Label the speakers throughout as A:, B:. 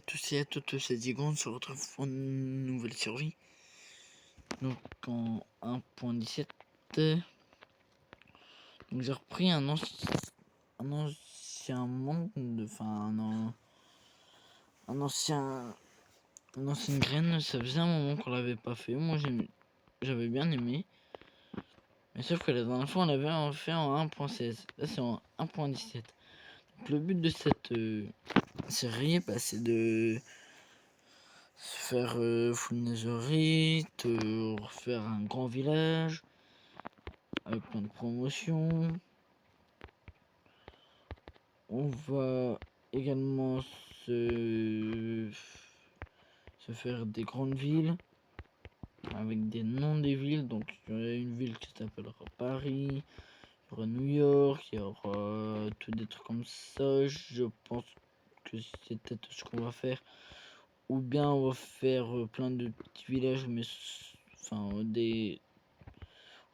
A: tous et à toutes, c'est Diego, on se retrouve pour une nouvelle survie. Donc en 1.17. Donc j'ai repris un ancien monde, une ancienne graine. Ça faisait un moment qu'on l'avait pas fait. Moi j'avais bien aimé. Mais sauf que la dernière fois on l'avait fait en 1.16. Là c'est en 1.17. Donc le but de cette série, c'est de se faire full netherite, refaire un grand village avec plein de promotions. On va également se faire des grandes villes avec des noms des villes. Donc il y aura une ville qui s'appellera Paris, il y aura New York, il y aura tout des trucs comme ça. Je pense que c'est peut-être ce qu'on va faire. Ou bien on va faire plein de petits villages, mais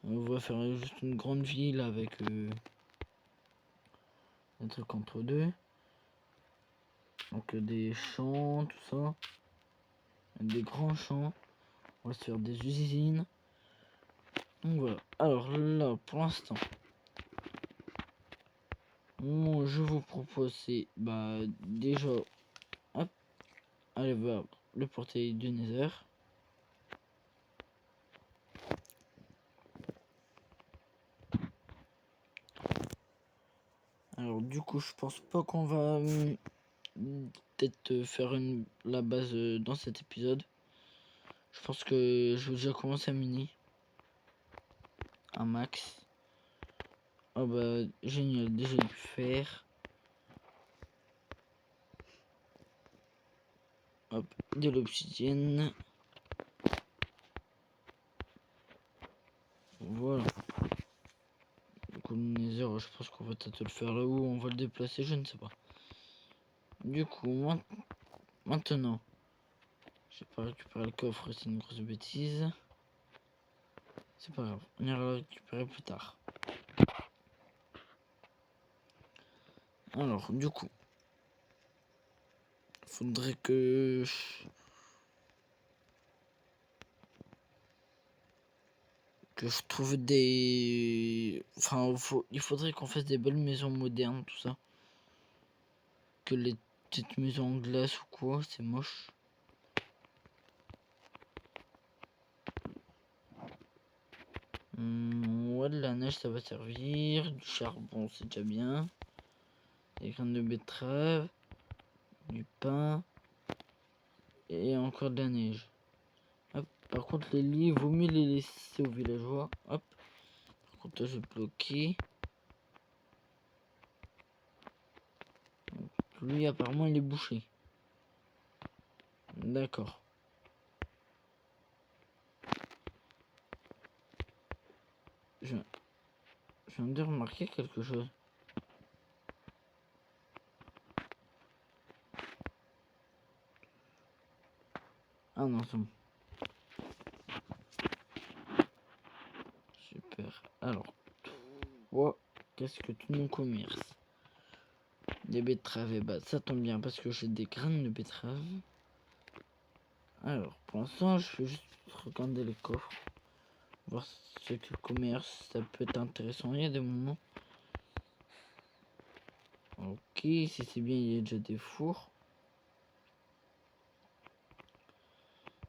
A: on va faire juste une grande ville avec un truc entre deux. Donc des champs, tout ça. Des grands champs. On va se faire des usines. Donc voilà. Alors là, pour l'instant, moi je vous propose c'est déjà hop, aller voir le portail du Nether. Alors du coup je pense pas qu'on va peut-être faire la base dans cet épisode. Je pense que je vais déjà commencer à miner un max. Oh bah génial, déjà du fer. Hop, de l'obsidienne. Voilà. Du coup le Nether, je pense qu'on va peut-être le faire là-haut, on va le déplacer, je ne sais pas. Du coup maintenant, j'ai pas récupéré le coffre, c'est une grosse bêtise. C'est pas grave, on ira le récupérer plus tard. Alors du coup, faudrait que je trouve des... il faudrait qu'on fasse des belles maisons modernes, tout ça. Que les petites maisons en glace ou quoi, c'est moche. Ouais, de la neige ça va servir. Du charbon c'est déjà bien. Des graines de betterave. Du pain. Et encore de la neige. Hop. Par contre les lits, il vaut mieux les laisser aux villageois. Hop. Par contre là je vais bloquer. Lui apparemment il est bouché. D'accord. Je viens de remarquer quelque chose. Ah non, c'est bon. Super. Alors, toi, qu'est-ce que tout mon commerce? Des betteraves, et bah ça tombe bien parce que j'ai des graines de betterave. Alors, pour l'instant, je vais juste regarder les coffres. Voir ce que le commerce, ça peut être intéressant. Il y a des moments. Ok, si c'est bien, il y a déjà des fours.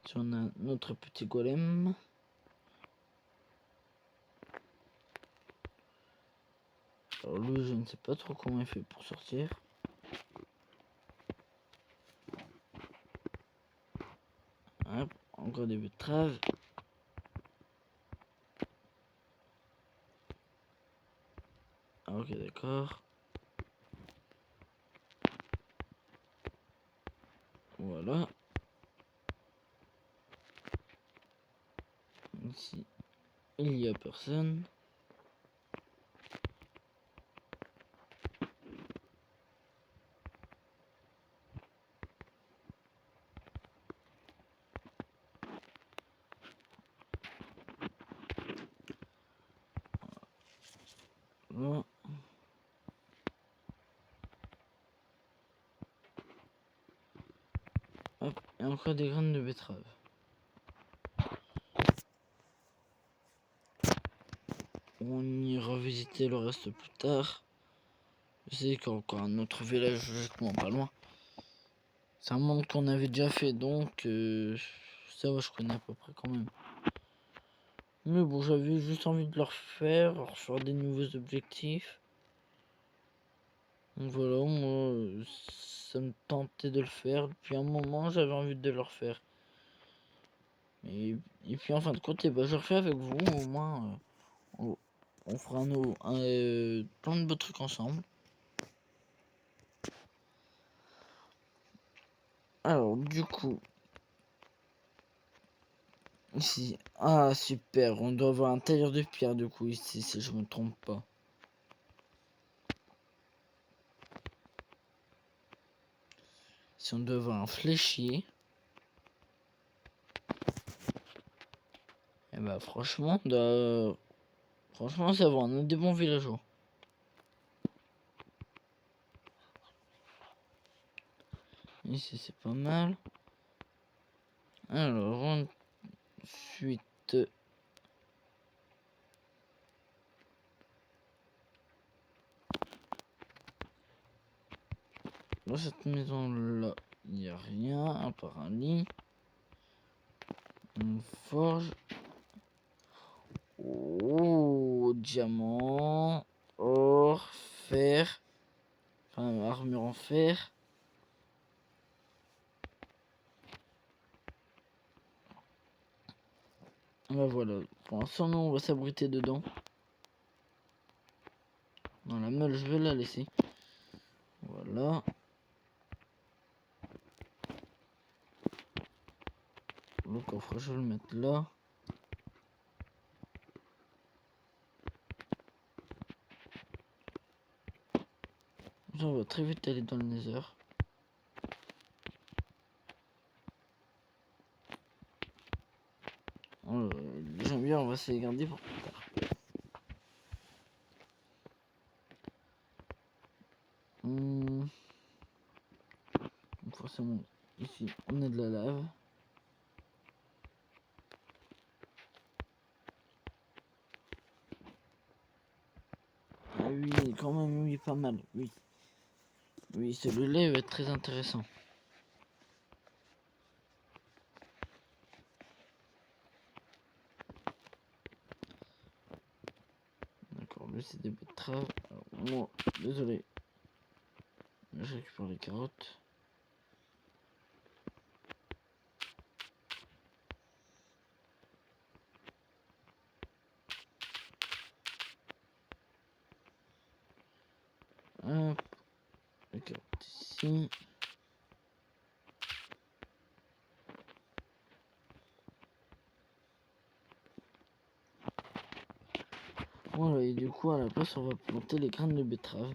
A: Si on a notre petit golem. Alors lui, je ne sais pas trop comment il fait pour sortir. Hop, encore des betteraves. Ah, ok, d'accord. Voilà. Ici, il n'y a personne. Là. Hop, et encore des graines de betterave. On ira visiter le reste plus tard. Je sais qu'il y a encore un autre village logiquement pas loin. C'est un monde qu'on avait déjà fait, donc ça va, je connais à peu près quand même. Mais bon, j'avais juste envie de leur faire des nouveaux objectifs. Donc voilà, moi, ça me tentait de le faire. Depuis un moment, j'avais envie de le refaire. Et puis en fin de compte, bah, je refais avec vous, au moins, on fera plein de beaux trucs ensemble. Alors, du coup, ici, ah super, on doit avoir un tailleur de pierre, du coup, ici, si je me trompe pas. Si on doit avoir un fléchier. Et bah, franchement, franchement, ça va, on a des bons villageois. Ici, c'est pas mal. Alors, ensuite, dans cette maison là, il n'y a rien à part un lit, une forge. Oh, diamant, or, fer, enfin armure en fer. Bah voilà, pour l'instant nous on va s'abriter dedans. Dans la meule, je vais la laisser. Voilà. Le coffre, je vais le mettre là. On va très vite aller dans le nether. J'aime bien, on va se les garder pour plus tard. Forcément, ici on a de la lave. Ah oui, quand même, oui, pas mal, oui. Oui, celui-là va être très intéressant. D'accord, lui c'est des betteraves. Alors, moi, désolé. Je récupère les carottes. Hop, les carottes ici. Voilà, et du coup, à la place, on va planter les graines de betterave.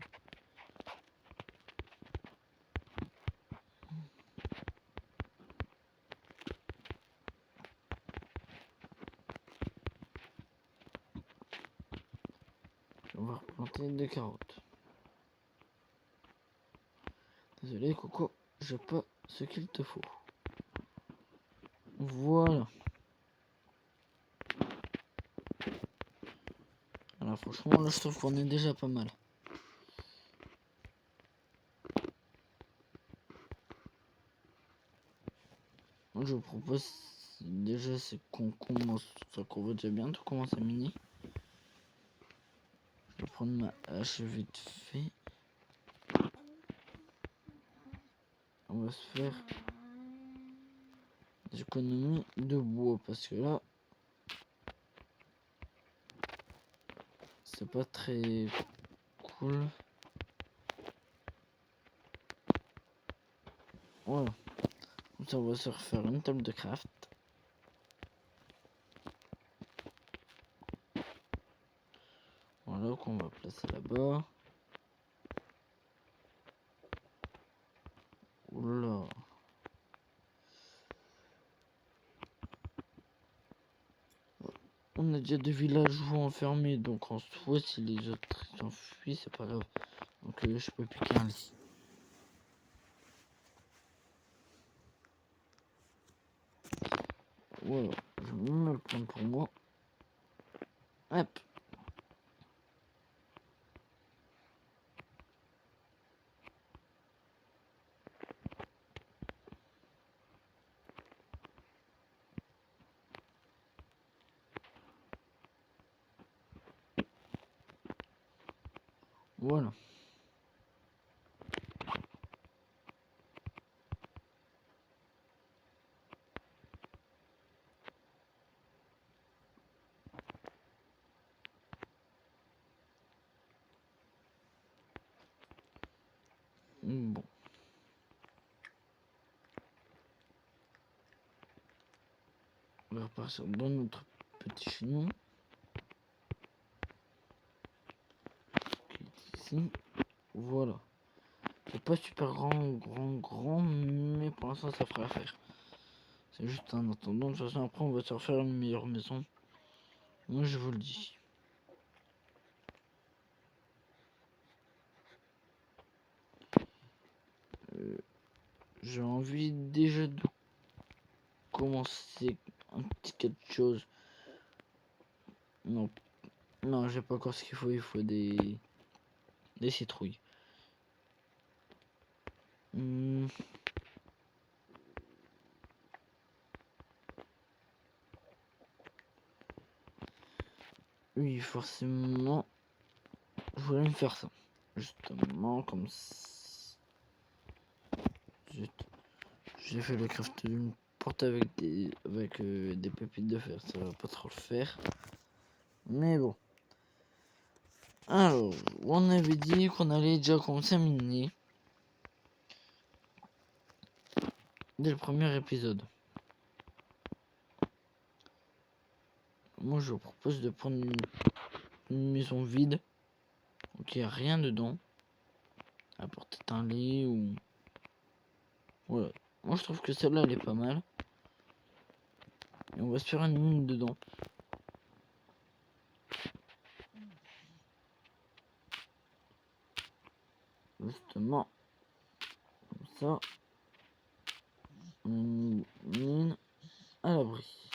A: On va replanter des carottes. Désolé, Coco, j'ai pas ce qu'il te faut. Voilà. Alors franchement, là, je trouve qu'on est déjà pas mal. Moi, je vous propose déjà, c'est qu'on commence, qu'on va déjà bientôt commencer à miner. Je vais prendre ma hache vite fait. On va se faire des économies de bois parce que là, c'est pas très cool. Voilà. Comme ça, on va se refaire une table de craft. Voilà, qu'on va placer là-bas. Oula. On a déjà deux villageois enfermés, donc en soi, si les autres s'enfuient, c'est pas grave. Donc je peux piquer un lit. Voilà, je vais me le prendre pour moi. Hop. Voilà. Bon. On va repartir dans notre petit chaînon. Qui est ici. Voilà. C'est pas super grand, mais pour l'instant ça fera l'affaire. C'est juste un attendant. De toute façon, après on va se refaire une meilleure maison. Moi je vous le dis. J'ai envie déjà de commencer un petit quelque chose. Non, non, j'ai pas encore ce qu'il faut. Il faut des citrouilles. Oui, forcément, je voulais me faire ça. Justement, comme ça. J'ai fait le craft d'une porte avec des pépites de fer. Ça va pas trop le faire. Mais bon. Alors, on avait dit qu'on allait déjà commencer à miner. Dès le premier épisode. Moi, je vous propose de prendre une maison vide. Donc, il n'y a rien dedans. À porter un lit ou... Voilà. Moi, je trouve que celle-là, elle est pas mal. Et on va se faire une mine dedans. Justement. Comme ça. Une mine à l'abri.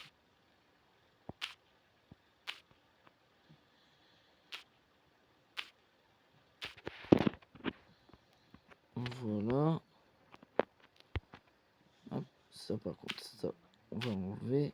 A: Voilà. Hop, ça par contre, ça, on va enlever.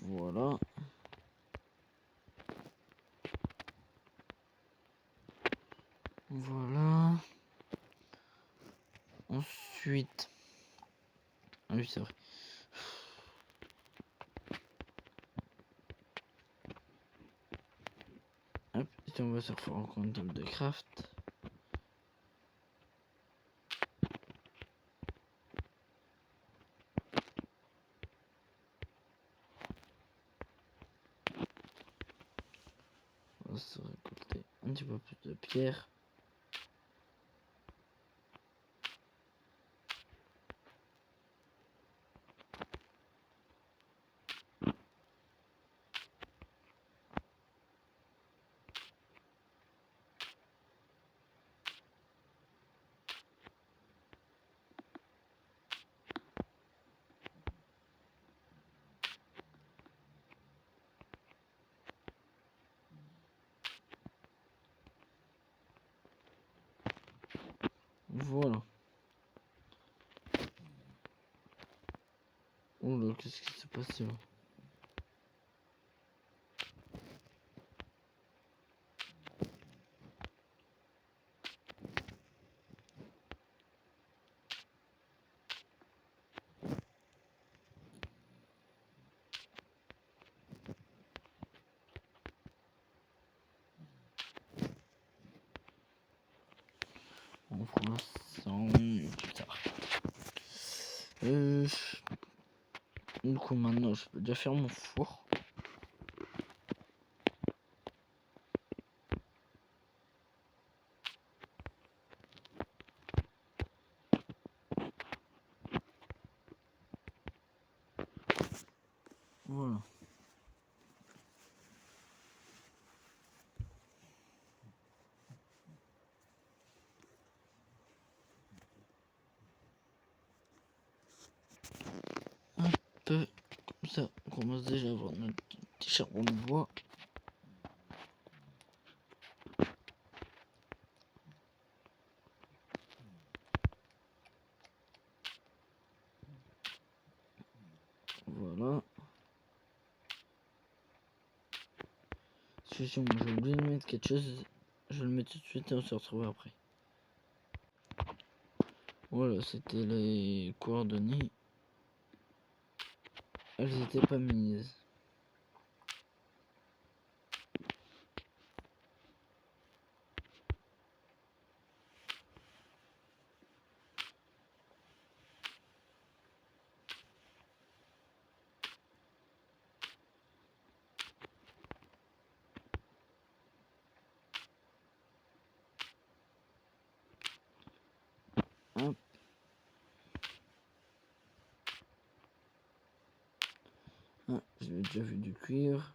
A: Voilà. Voilà. Ensuite. Ah oui, c'est vrai. Hop, et on va se refaire encore une table de craft. On va se récolter un petit peu plus de pierre. Voilà. Oh là, qu'est-ce qui s'est passé là? On fera ça plus tard. Du coup, maintenant, je peux déjà faire mon four. Voilà. Un peu comme ça, on commence déjà à avoir notre petit charbon de bois. Voilà. Moi j'ai oublié de mettre quelque chose. Je le mets tout de suite et on se retrouve après. Voilà, c'était les coordonnées. Elles n'étaient pas mises. Hop. Ah, j'ai déjà vu du cuir.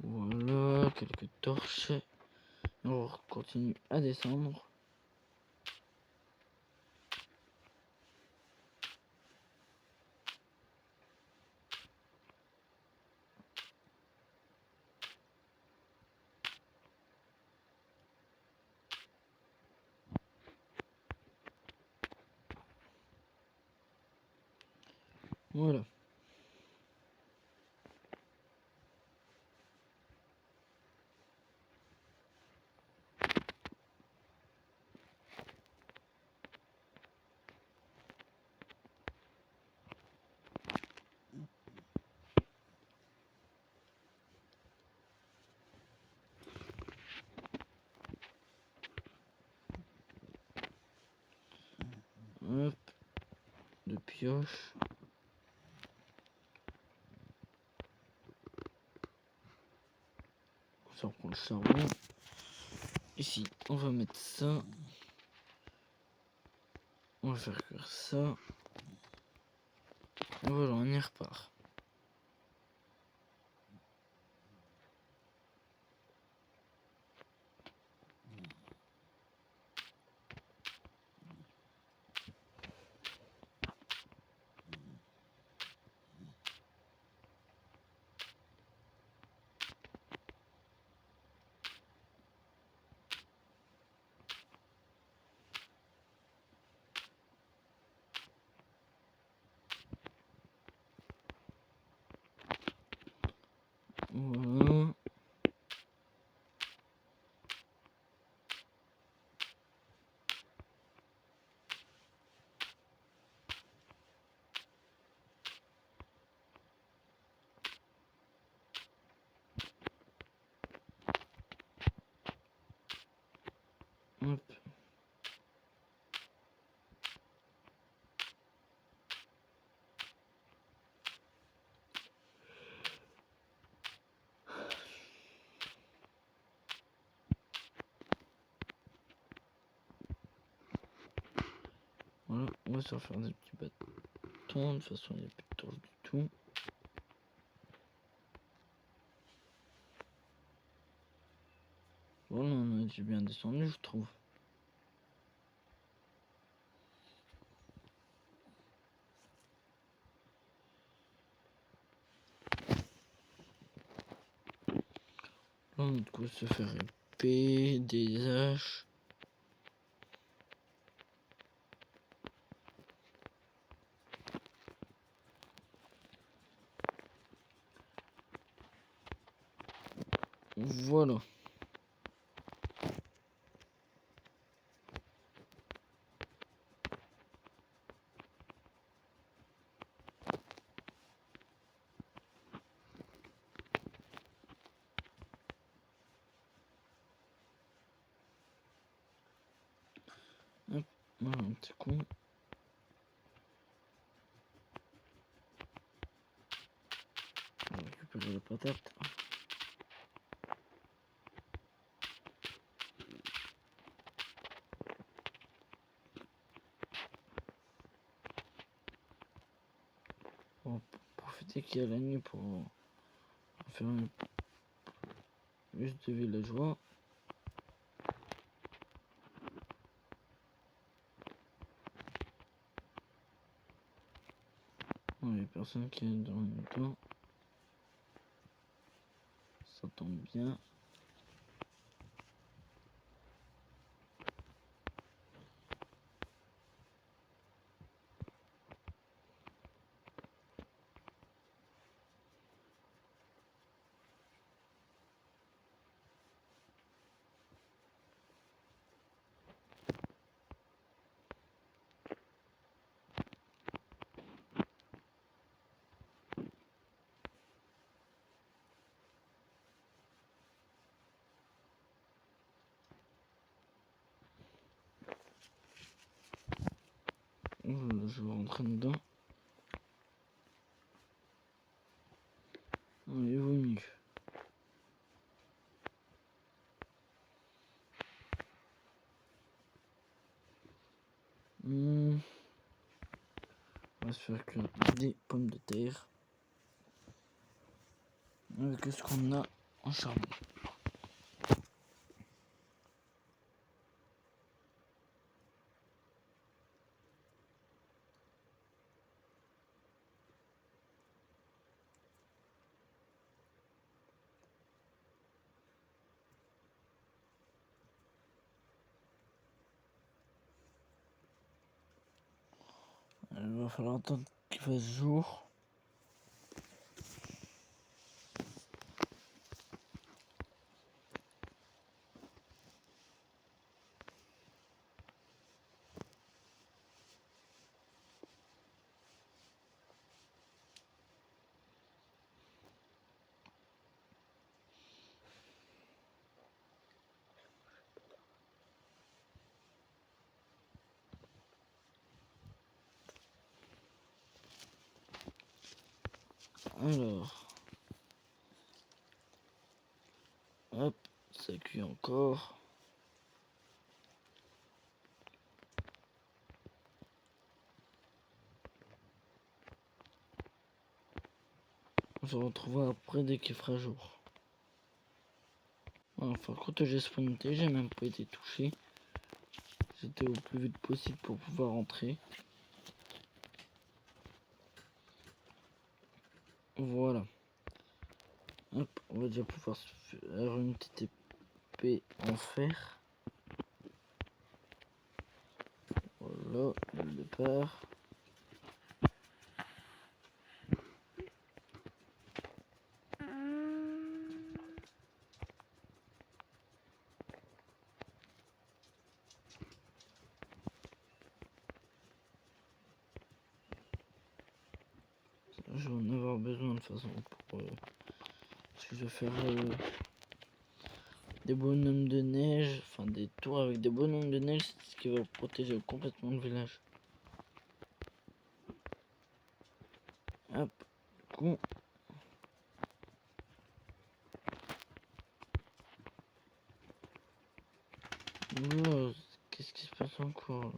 A: Voilà, quelques torches. On continue à descendre. Voilà. Hop. De pioche. Ça reprend le charbon. Ici, on va mettre ça. On va faire cuire ça. Et voilà, on y repart. Voilà. Hop. Voilà, on va se refaire des petits bâtons. De toute façon, il n'y a plus de torche du tout. Voilà, on a déjà bien descendu, je trouve. Là, on a de quoi se faire épée, des haches. Voilà. Hop. Voilà, un petit coup. On va récupérer la patate. On va profiter qu'il y a la nuit pour faire juste de villageois. Il n'y a personne qui est dans le temps. Ça tombe bien. Je vais rentrer dedans. Il vaut mieux. On va se faire que des pommes de terre. Avec ce qu'on a en charbon. Il va falloir attendre qu'il fasse jour. Alors, hop, ça cuit encore. On se retrouvera après dès qu'il fera jour. Enfin, quand j'ai sprinté, j'ai même pas été touché. J'étais au plus vite possible pour pouvoir rentrer. Voilà. Hop, on va déjà pouvoir se faire une petite épée en fer. Voilà, le départ. Je vais en avoir besoin de toute façon pour si je vais faire des bonhommes de neige, enfin des tours avec des bonhommes de neige, c'est ce qui va protéger complètement le village. Hop, du coup. Oh, qu'est-ce qui se passe encore?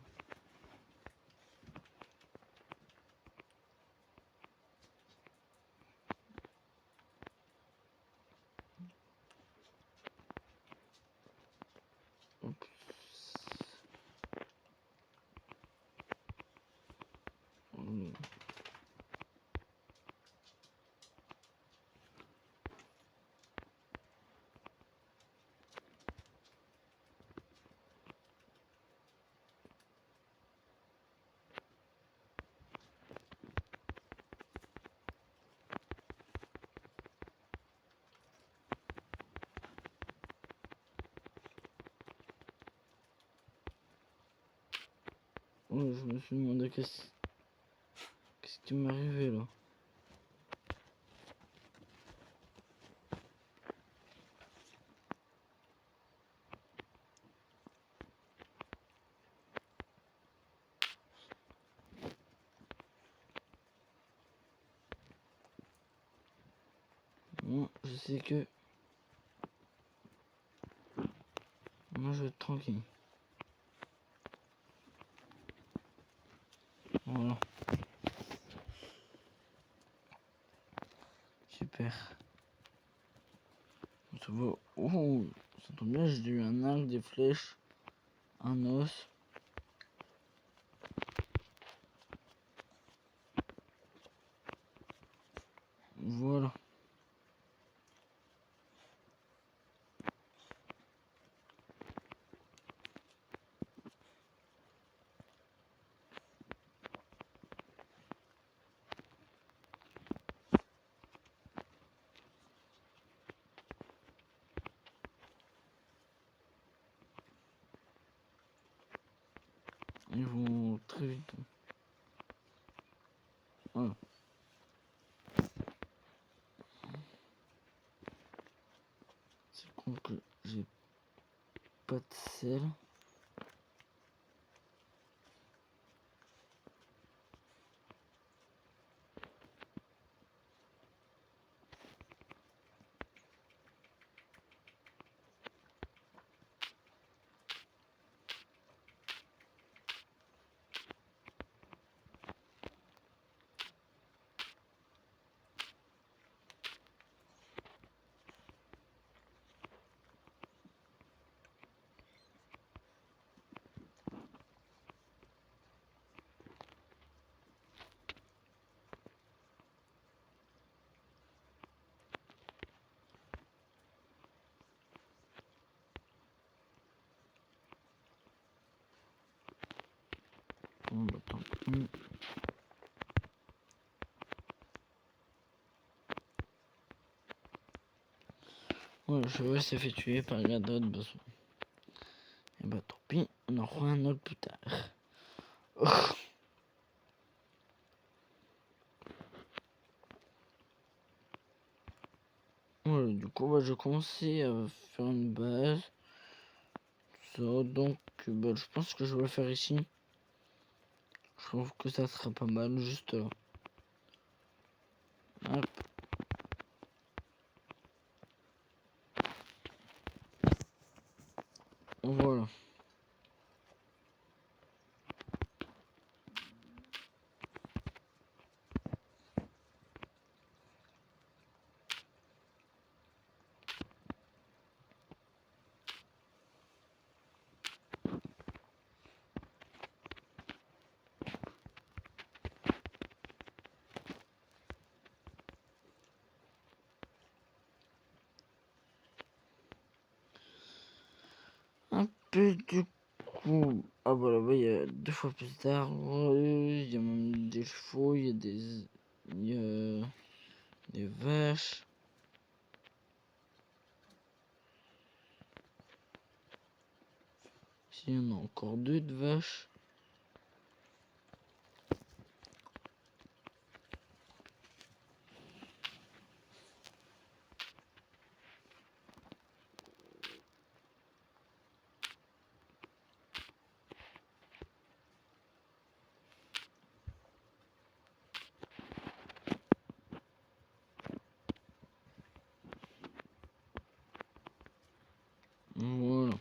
A: Hop. Oh, je me suis demandé qu'est-ce qui m'est arrivé là. Moi, je sais que... Moi, je vais être tranquille. Voilà. Super. Ça va. Oh, ça tombe bien, j'ai eu un arc, des flèches, un os. Voilà. Ils vont très vite. Voilà. C'est con que j'ai pas de sel. Bon, bah tant pis. Ouais, le cheval s'est fait tuer par la d'autres besoins. Et bah tant pis, on en aura un autre plus tard. Voilà, du coup, bah, je commençais à faire une base. Ça, donc, bah, je pense que je vais le faire ici. Je trouve que ça sera pas mal, juste là. Hop. Voilà. Un peu du coup. Ah voilà, bah, il y a 2 fois plus d'arbres. Il y a même des chevaux, il y a des. Il y a des vaches. Ici, il y en a encore 2 de vaches. Voilà.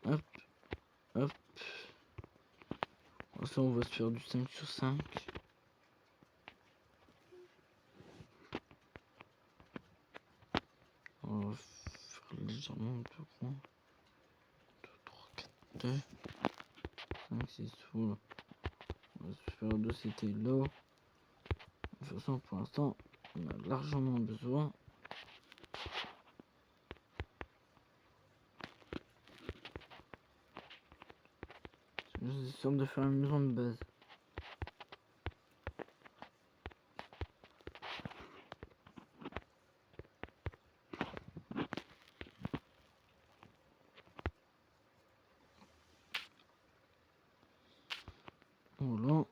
A: Hop, hop. Ça, on va se faire du 5 sur 5. On va faire légèrement plus grand. 2, 3, 4, 2, 5, 6. Voilà. On va se faire de c'était là. De toute façon, pour l'instant, on a largement besoin. Je suis sûr de faire une maison de base. Voilà.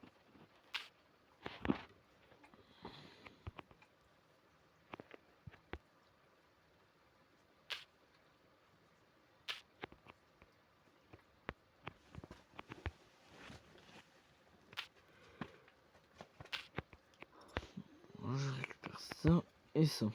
A: et ça.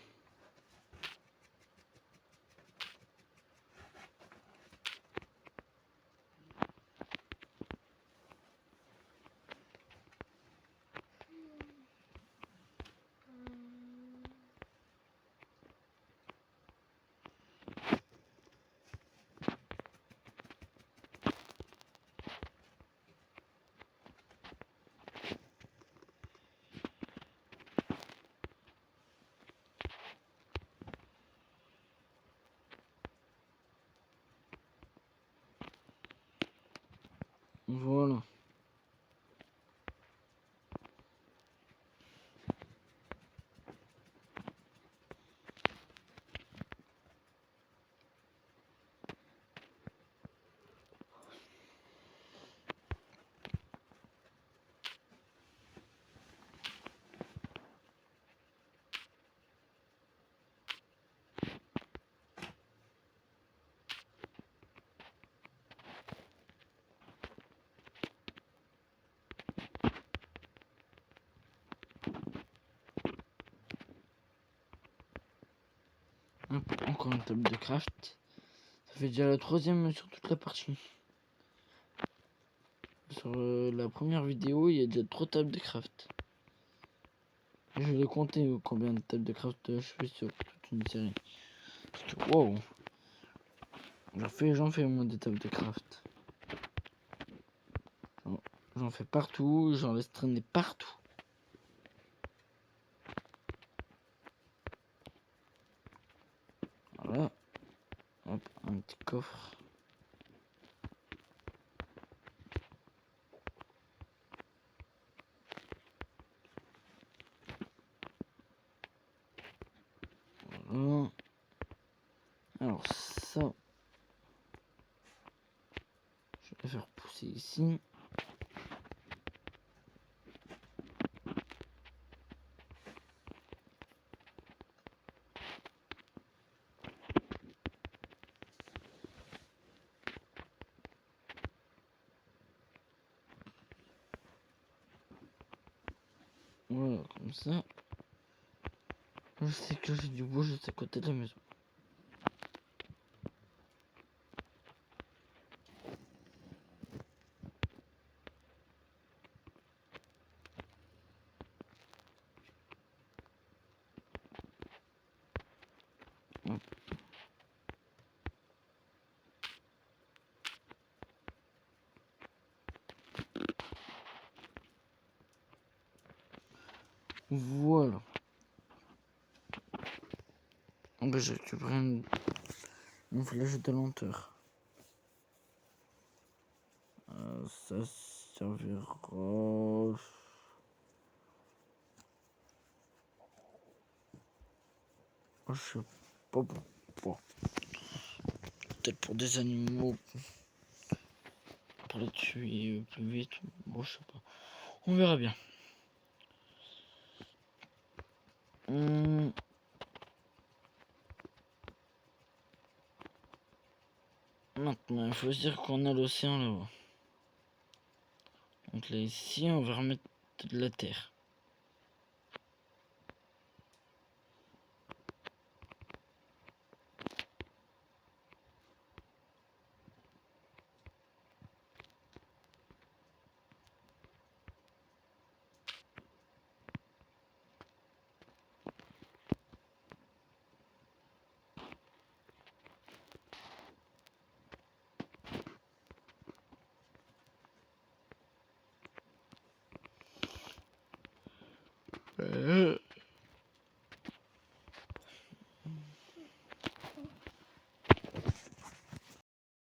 A: Voilà. Encore une table de craft. Ça fait déjà la 3e sur toute la partie. Sur la première vidéo, il y a déjà 3 tables de craft. Je vais compter combien de tables de craft je fais sur toute une série. Parce que wow, j'en fais moi des tables de craft. J'en fais partout, j'en laisse traîner partout. Voilà. Hop, un petit coffre. Voilà. Alors ça, je vais faire pousser ici. Voilà, comme ça. Je sais que j'ai du bois juste à côté de la maison. Hop. Voilà. Ben, j'ai récupéré une flèche de lenteur. Ça servira. Je sais pas pourquoi. Peut-être pour des animaux. Pour les tuer plus vite. Bon, je sais pas. On verra bien. Maintenant, il faut se dire qu'on a l'océan là-bas. Donc là, ici, on va remettre de la terre.